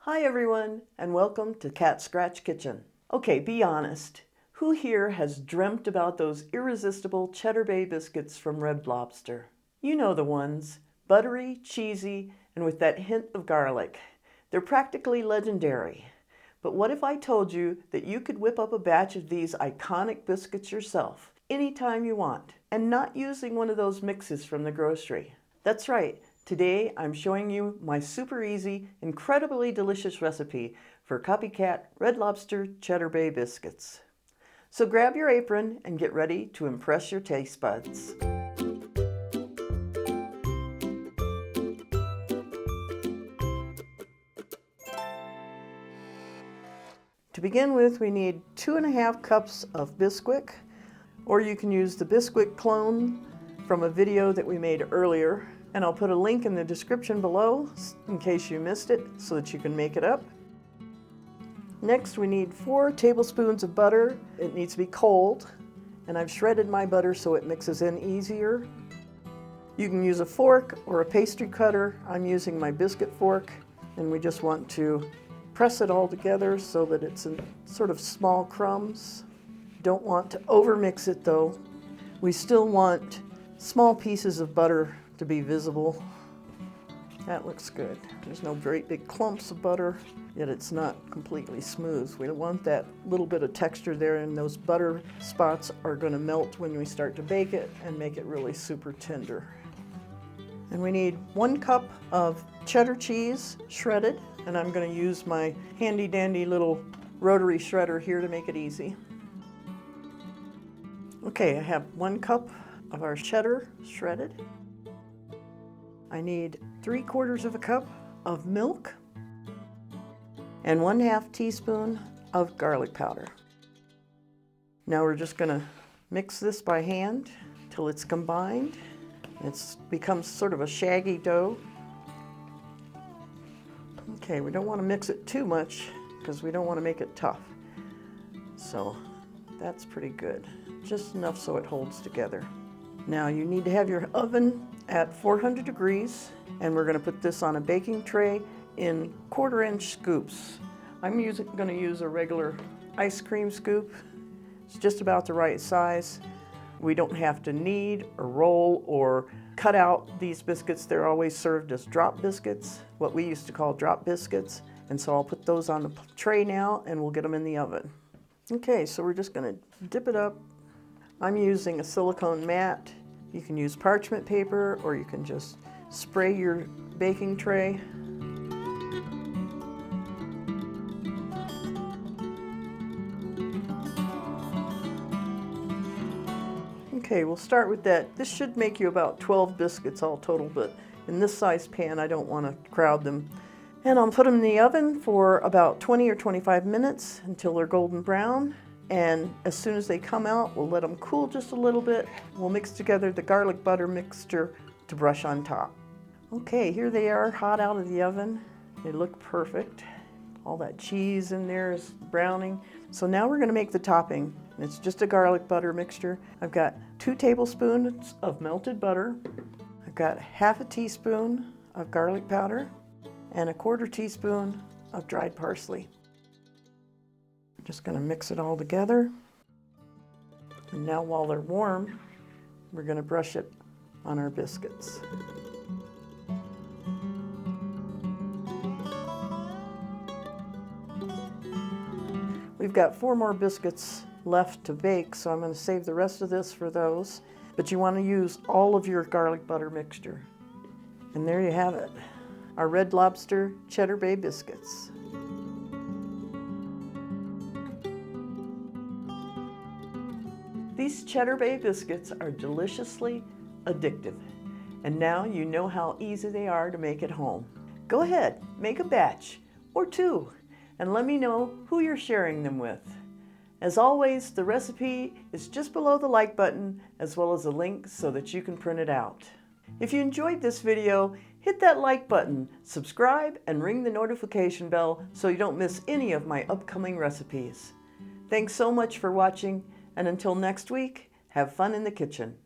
Hi everyone, and welcome to Cat Scratch Kitchen. Okay, be honest. Who here has dreamt about those irresistible Cheddar Bay biscuits from Red Lobster? You know the ones, buttery, cheesy, and with that hint of garlic. They're practically legendary. But what if I told you that you could whip up a batch of these iconic biscuits yourself, anytime you want, and not using one of those mixes from the grocery? That's right. Today, I'm showing you my super easy, incredibly delicious recipe for Copycat Red Lobster Cheddar Bay biscuits. So grab your apron and get ready to impress your taste buds. To begin with, we need 2½ cups of Bisquick, or you can use the Bisquick clone from a video that we made earlier. And I'll put a link in the description below in case you missed it so that you can make it up. Next, we need 4 tablespoons of butter. It needs to be cold, and I've shredded my butter so it mixes in easier. You can use a fork or a pastry cutter. I'm using my biscuit fork, and we just want to press it all together so that it's in sort of small crumbs. Don't want to overmix it though. We still want small pieces of butter to be visible. That looks good. There's no great big clumps of butter, yet it's not completely smooth. We want that little bit of texture there, and those butter spots are going to melt when we start to bake it and make it really super tender. And we need 1 cup of cheddar cheese shredded, and I'm going to use my handy dandy little rotary shredder here to make it easy. Okay, I have 1 cup of our cheddar shredded. I need 3/4 cup of milk and 1/2 teaspoon of garlic powder. Now we're just going to mix this by hand till it's combined. It becomes sort of a shaggy dough. Okay, we don't want to mix it too much because we don't want to make it tough. So that's pretty good. Just enough so it holds together. Now you need to have your oven at 400 degrees, and we're going to put this on a baking tray in 1/4-inch scoops. I'm going to use a regular ice cream scoop. It's just about the right size. We don't have to knead or roll or cut out these biscuits. They're always served as drop biscuits, what we used to call drop biscuits. And so I'll put those on the tray now, and we'll get them in the oven. Okay, so we're just going to dip it up. I'm using a silicone mat. You can use parchment paper, or you can just spray your baking tray. Okay, we'll start with that. This should make you about 12 biscuits all total, but in this size pan, I don't want to crowd them. And I'll put them in the oven for about 20 or 25 minutes until they're golden brown. And as soon as they come out, we'll let them cool just a little bit. We'll mix together the garlic butter mixture to brush on top. Okay, here they are, hot out of the oven. They look perfect. All that cheese in there is browning. So now we're going to make the topping. It's just a garlic butter mixture. I've got 2 tablespoons of melted butter. I've got 1/2 teaspoon of garlic powder and 1/4 teaspoon of dried parsley. Just going to mix it all together. And now while they're warm, we're going to brush it on our biscuits. We've got 4 more biscuits left to bake, so I'm going to save the rest of this for those. But you want to use all of your garlic butter mixture. And there you have it, our Red Lobster Cheddar Bay biscuits. These Cheddar Bay biscuits are deliciously addictive, and now you know how easy they are to make at home. Go ahead, make a batch or 2, and let me know who you're sharing them with. As always, the recipe is just below the like button, as well as a link so that you can print it out. If you enjoyed this video, hit that like button, subscribe, and ring the notification bell so you don't miss any of my upcoming recipes. Thanks so much for watching. And until next week, have fun in the kitchen.